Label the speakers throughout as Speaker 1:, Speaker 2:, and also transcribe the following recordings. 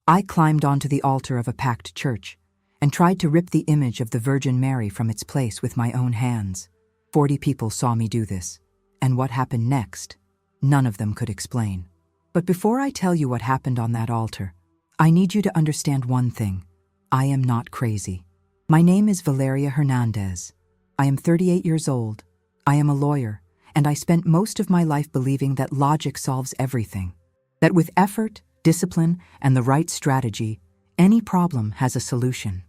Speaker 1: I climbed onto the altar of a packed church and tried to rip the image of the Virgin Mary from its place with my own hands. 40 people saw me do this, and what happened next, none of them could explain. But before I tell you what happened on that altar, I need you to understand one thing. I am not crazy. My name is Valeria Hernandez. I am 38 years old. I am a lawyer, and I spent most of my life believing that logic solves everything. That with effort, discipline, and the right strategy, any problem has a solution.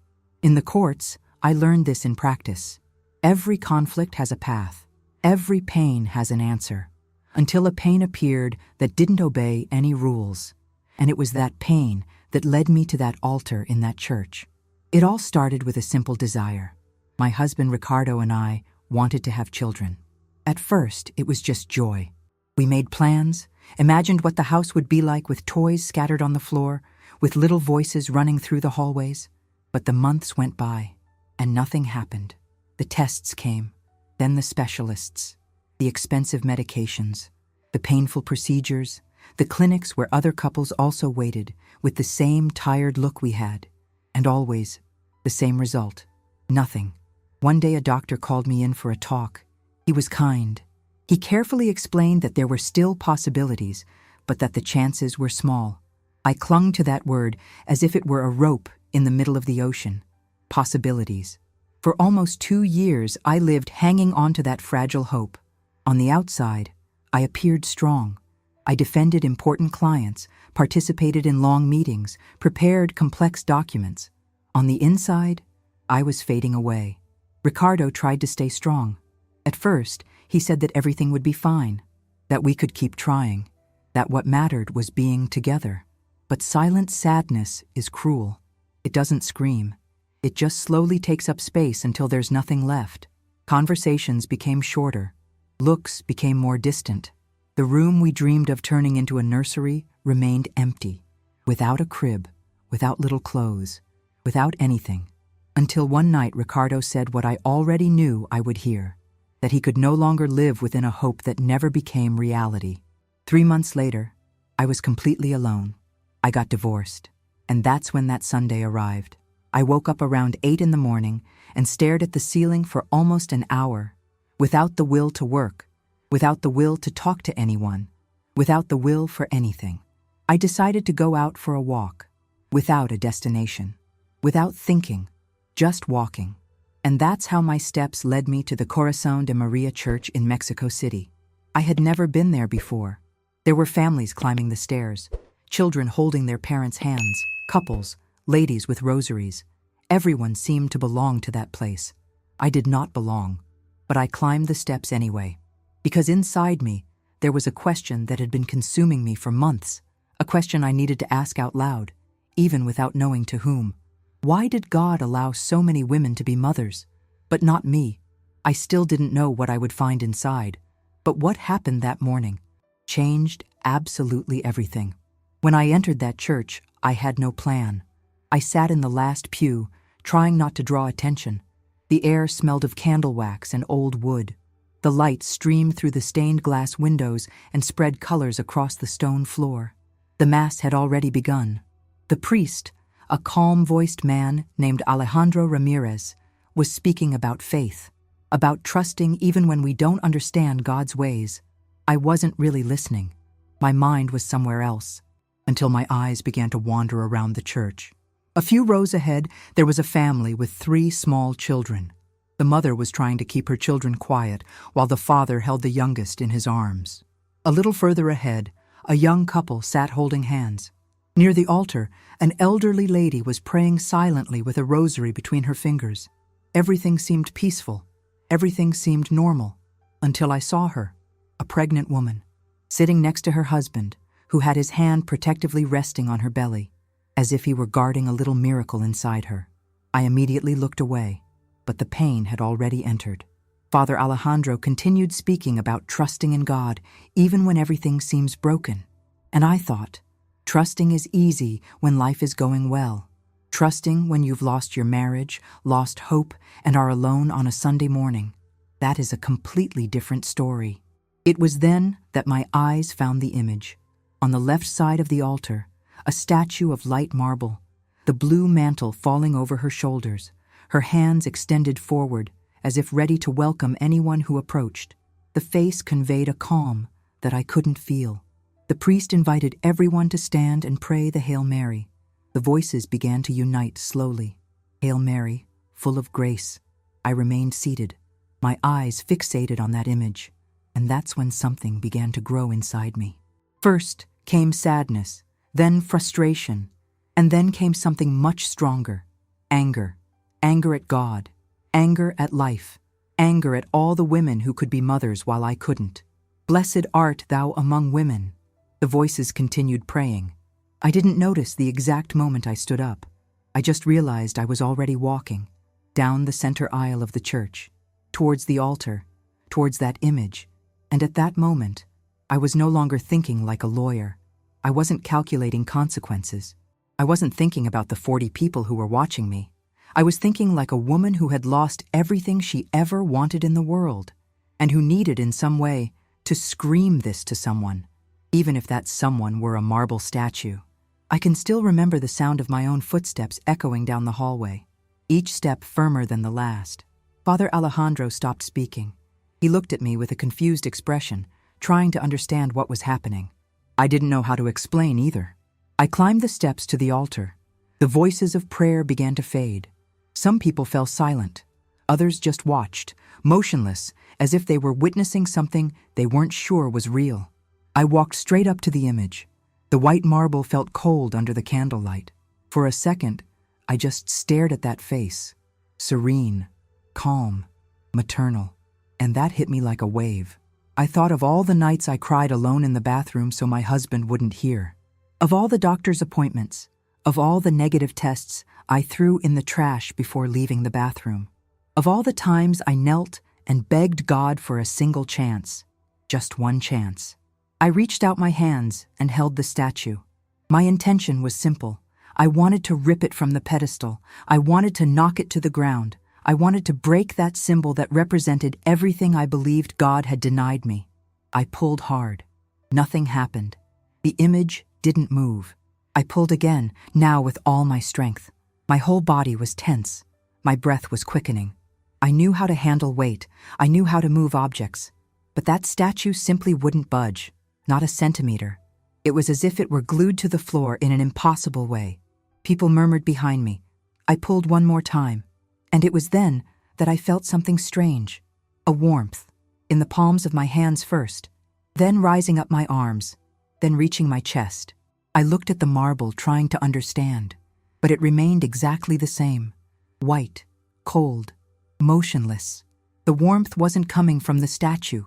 Speaker 1: In the courts, I learned this in practice. Every conflict has a path. Every pain has an answer. Until a pain appeared that didn't obey any rules. And it was that pain that led me to that altar in that church. It all started with a simple desire. My husband Ricardo and I wanted to have children. At first, it was just joy. We made plans, imagined what the house would be like with toys scattered on the floor, with little voices running through the hallways. But the months went by, and nothing happened. The tests came, then the specialists, the expensive medications, the painful procedures, the clinics where other couples also waited with the same tired look we had, and always the same result, nothing. One day a doctor called me in for a talk. He was kind. He carefully explained that there were still possibilities, but that the chances were small. I clung to that word as if it were a rope in the middle of the ocean. Possibilities. For almost 2 years, I lived hanging on to that fragile hope. On the outside, I appeared strong. I defended important clients, participated in long meetings, prepared complex documents. On the inside, I was fading away. Ricardo tried to stay strong. At first, he said that everything would be fine, that we could keep trying, that what mattered was being together. But silent sadness is cruel. It doesn't scream. It just slowly takes up space until there's nothing left. Conversations became shorter. Looks became more distant. The room we dreamed of turning into a nursery remained empty, without a crib, without little clothes, without anything. Until one night Ricardo said what I already knew I would hear, that he could no longer live within a hope that never became reality. 3 months later, I was completely alone. I got divorced, and that's when that Sunday arrived. I woke up around 8 in the morning and stared at the ceiling for almost an hour, without the will to work, without the will to talk to anyone, without the will for anything. I decided to go out for a walk, without a destination, without thinking, just walking. And that's how my steps led me to the Corazon de Maria Church in Mexico City. I had never been there before. There were families climbing the stairs, children holding their parents' hands, couples, ladies with rosaries. Everyone seemed to belong to that place. I did not belong, but I climbed the steps anyway, because inside me there was a question that had been consuming me for months, a question I needed to ask out loud, even without knowing to whom. Why did God allow so many women to be mothers, but not me? I still didn't know what I would find inside, but what happened that morning changed absolutely everything. When I entered that church, I had no plan. I sat in the last pew, trying not to draw attention. The air smelled of candle wax and old wood. The light streamed through the stained glass windows and spread colors across the stone floor. The Mass had already begun. The priest, a calm-voiced man named Alejandro Ramirez, was speaking about faith, about trusting even when we don't understand God's ways. I wasn't really listening. My mind was somewhere else, until my eyes began to wander around the church. A few rows ahead, there was a family with 3 small children. The mother was trying to keep her children quiet, while the father held the youngest in his arms. A little further ahead, a young couple sat holding hands. Near the altar, an elderly lady was praying silently with a rosary between her fingers. Everything seemed peaceful. Everything seemed normal, until I saw her, a pregnant woman, sitting next to her husband, who had his hand protectively resting on her belly, as if he were guarding a little miracle inside her. I immediately looked away, but the pain had already entered. Father Alejandro continued speaking about trusting in God even when everything seems broken. And I thought, trusting is easy when life is going well. Trusting when you've lost your marriage, lost hope, and are alone on a Sunday morning. That is a completely different story. It was then that my eyes found the image. On the left side of the altar, a statue of light marble, the blue mantle falling over her shoulders, her hands extended forward as if ready to welcome anyone who approached. The face conveyed a calm that I couldn't feel. The priest invited everyone to stand and pray the Hail Mary. The voices began to unite slowly. Hail Mary, full of grace. I remained seated, my eyes fixated on that image, and that's when something began to grow inside me. First came sadness, then frustration, and then came something much stronger. Anger. Anger at God. Anger at life. Anger at all the women who could be mothers while I couldn't. Blessed art thou among women. The voices continued praying. I didn't notice the exact moment I stood up. I just realized I was already walking down the center aisle of the church, towards the altar, towards that image, and at that moment, I was no longer thinking like a lawyer. I wasn't calculating consequences. I wasn't thinking about the 40 people who were watching me. I was thinking like a woman who had lost everything she ever wanted in the world, and who needed in some way to scream this to someone, even if that someone were a marble statue. I can still remember the sound of my own footsteps echoing down the hallway, each step firmer than the last. Father Alejandro stopped speaking. He looked at me with a confused expression, trying to understand what was happening. I didn't know how to explain either. I climbed the steps to the altar. The voices of prayer began to fade. Some people fell silent. Others just watched, motionless, as if they were witnessing something they weren't sure was real. I walked straight up to the image. The white marble felt cold under the candlelight. For a second, I just stared at that face. Serene, calm, maternal. And that hit me like a wave. I thought of all the nights I cried alone in the bathroom so my husband wouldn't hear. Of all the doctor's appointments. Of all the negative tests I threw in the trash before leaving the bathroom. Of all the times I knelt and begged God for a single chance. Just one chance. I reached out my hands and held the statue. My intention was simple. I wanted to rip it from the pedestal. I wanted to knock it to the ground. I wanted to break that symbol that represented everything I believed God had denied me. I pulled hard. Nothing happened. The image didn't move. I pulled again, now with all my strength. My whole body was tense. My breath was quickening. I knew how to handle weight. I knew how to move objects. But that statue simply wouldn't budge. Not a centimeter. It was as if it were glued to the floor in an impossible way. People murmured behind me. I pulled one more time. And it was then that I felt something strange. A warmth. In the palms of my hands first. Then rising up my arms. Then reaching my chest. I looked at the marble trying to understand. But it remained exactly the same. White. Cold. Motionless. The warmth wasn't coming from the statue.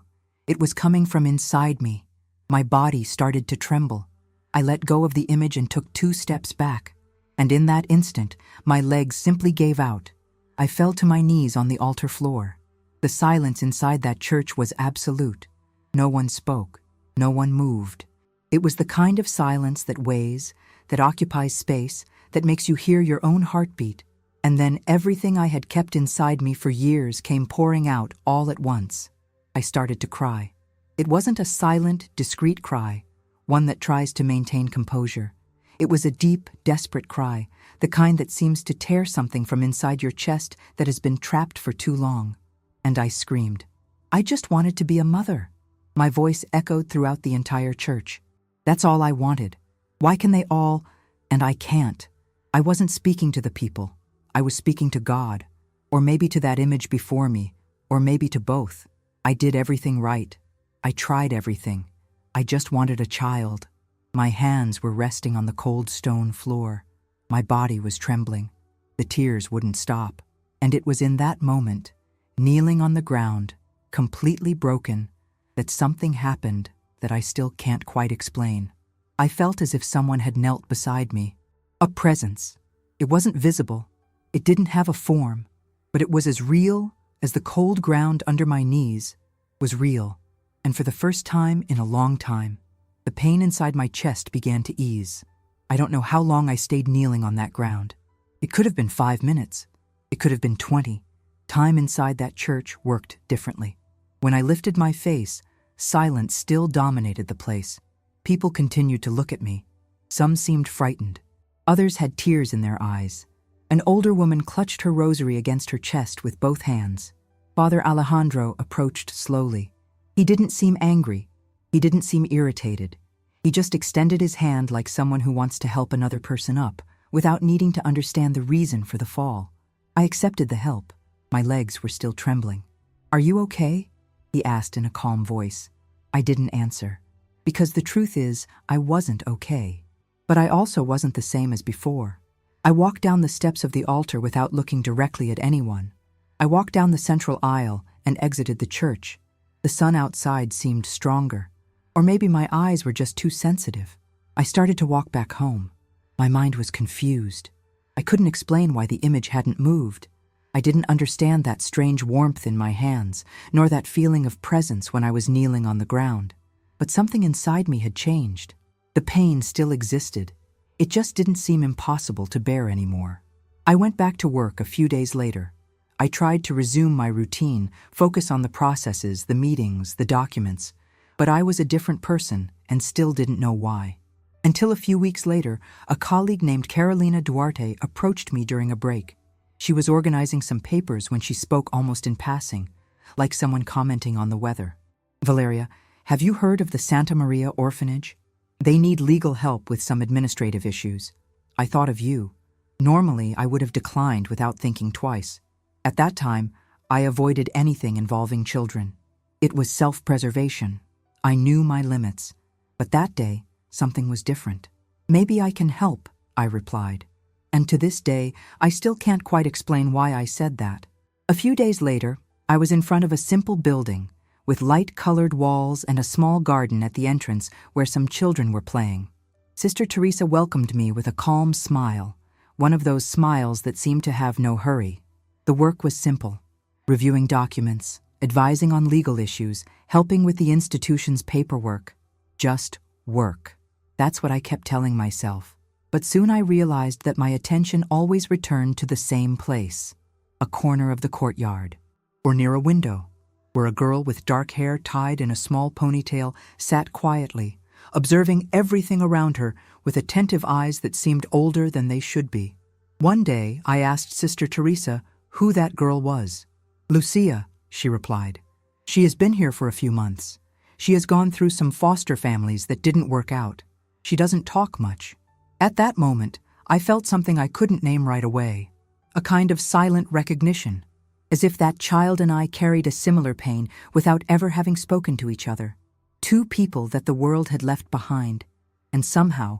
Speaker 1: It was coming from inside me. My body started to tremble. I let go of the image and took 2 steps back. And in that instant, my legs simply gave out. I fell to my knees on the altar floor. The silence inside that church was absolute. No one spoke. No one moved. It was the kind of silence that weighs, that occupies space, that makes you hear your own heartbeat. And then everything I had kept inside me for years came pouring out all at once. I started to cry. It wasn't a silent, discreet cry, one that tries to maintain composure. It was a deep, desperate cry, the kind that seems to tear something from inside your chest that has been trapped for too long. And I screamed. I just wanted to be a mother. My voice echoed throughout the entire church. That's all I wanted. Why can they all, and I can't? I wasn't speaking to the people. I was speaking to God, or maybe to that image before me, or maybe to both. I did everything right. I tried everything. I just wanted a child. My hands were resting on the cold stone floor. My body was trembling. The tears wouldn't stop. And it was in that moment, kneeling on the ground, completely broken, that something happened that I still can't quite explain. I felt as if someone had knelt beside me. A presence. It wasn't visible. It didn't have a form, but it was as real as the cold ground under my knees was real. And for the first time in a long time, the pain inside my chest began to ease. I don't know how long I stayed kneeling on that ground. It could have been 5 minutes. It could have been 20. Time inside that church worked differently. When I lifted my face, silence still dominated the place. People continued to look at me. Some seemed frightened. Others had tears in their eyes. An older woman clutched her rosary against her chest with both hands. Father Alejandro approached slowly. He didn't seem angry. He didn't seem irritated. He just extended his hand like someone who wants to help another person up, without needing to understand the reason for the fall. I accepted the help. My legs were still trembling. "Are you okay?" he asked in a calm voice. I didn't answer, because the truth is, I wasn't okay. But I also wasn't the same as before. I walked down the steps of the altar without looking directly at anyone. I walked down the central aisle and exited the church. The sun outside seemed stronger. Or maybe my eyes were just too sensitive. I started to walk back home. My mind was confused. I couldn't explain why the image hadn't moved. I didn't understand that strange warmth in my hands, nor that feeling of presence when I was kneeling on the ground. But something inside me had changed. The pain still existed. It just didn't seem impossible to bear anymore. I went back to work a few days later. I tried to resume my routine, focus on the processes, the meetings, the documents. But I was a different person and still didn't know why. Until a few weeks later, a colleague named Carolina Duarte approached me during a break. She was organizing some papers when she spoke almost in passing, like someone commenting on the weather. "Valeria, have you heard of the Santa Maria Orphanage? They need legal help with some administrative issues. I thought of you. Normally, I would have declined without thinking twice. At that time, I avoided anything involving children. It was self-preservation. I knew my limits. But that day, something was different. Maybe I can help," I replied. And to this day, I still can't quite explain why I said that. A few days later, I was in front of a simple building with light-colored walls and a small garden at the entrance where some children were playing. Sister Teresa welcomed me with a calm smile, one of those smiles that seem to have no hurry. The work was simple: reviewing documents, advising on legal issues, helping with the institution's paperwork. Just work. That's what I kept telling myself. But soon I realized that my attention always returned to the same place: a corner of the courtyard, or near a window, where a girl with dark hair tied in a small ponytail sat quietly, observing everything around her with attentive eyes that seemed older than they should be. One day, I asked Sister Teresa who that girl was. "Lucia," she replied. "She has been here for a few months. She has gone through some foster families that didn't work out. She doesn't talk much." At that moment, I felt something I couldn't name right away, a kind of silent recognition, as if that child and I carried a similar pain without ever having spoken to each other. Two people that the world had left behind, and somehow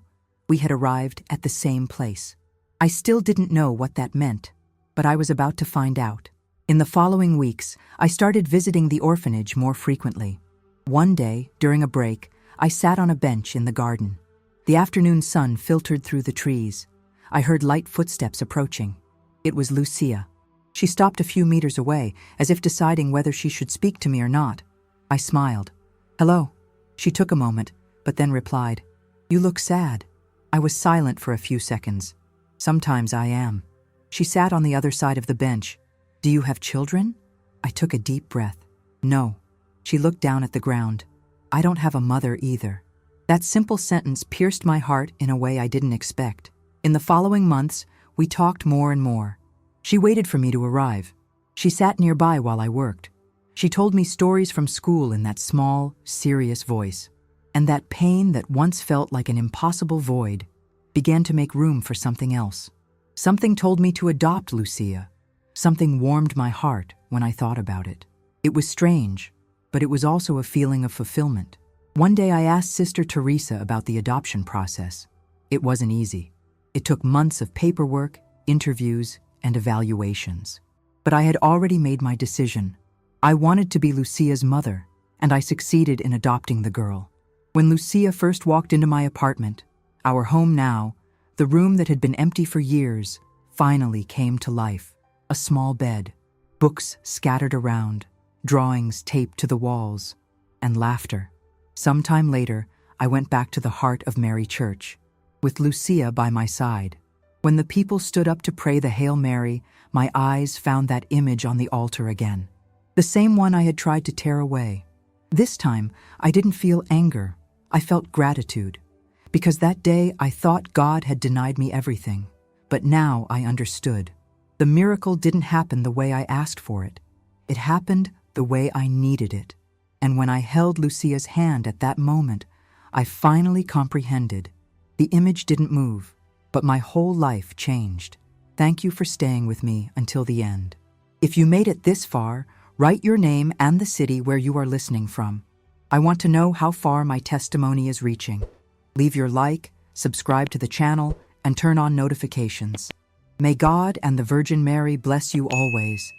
Speaker 1: we had arrived at the same place. I still didn't know what that meant, but I was about to find out. In the following weeks, I started visiting the orphanage more frequently. One day, during a break, I sat on a bench in the garden. The afternoon sun filtered through the trees. I heard light footsteps approaching. It was Lucia. She stopped a few meters away, as if deciding whether she should speak to me or not. I smiled. "Hello." She took a moment, but then replied, "You look sad." I was silent for a few seconds. "Sometimes I am." She sat on the other side of the bench. "Do you have children?" I took a deep breath. "No." She looked down at the ground. "I don't have a mother either." That simple sentence pierced my heart in a way I didn't expect. In the following months, we talked more and more. She waited for me to arrive. She sat nearby while I worked. She told me stories from school in that small, serious voice. And that pain that once felt like an impossible void began to make room for something else. Something told me to adopt Lucia. Something warmed my heart when I thought about it. It was strange, but it was also a feeling of fulfillment. One day I asked Sister Teresa about the adoption process. It wasn't easy. It took months of paperwork, interviews, and evaluations. But I had already made my decision. I wanted to be Lucia's mother, and I succeeded in adopting the girl. When Lucia first walked into my apartment, our home now, the room that had been empty for years, finally came to life. A small bed, books scattered around, drawings taped to the walls, and laughter. Sometime later, I went back to the heart of Mary Church, with Lucia by my side. When the people stood up to pray the Hail Mary, my eyes found that image on the altar again. The same one I had tried to tear away. This time, I didn't feel anger. I felt gratitude. because that day I thought God had denied me everything. But now I understood. The miracle didn't happen the way I asked for it. It happened the way I needed it. And when I held Lucia's hand at that moment, I finally comprehended. The image didn't move, but my whole life changed. Thank you for staying with me until the end. If you made it this far, write your name and the city where you are listening from. I want to know how far my testimony is reaching. Leave your like, subscribe to the channel, and turn on notifications. May God and the Virgin Mary bless you always.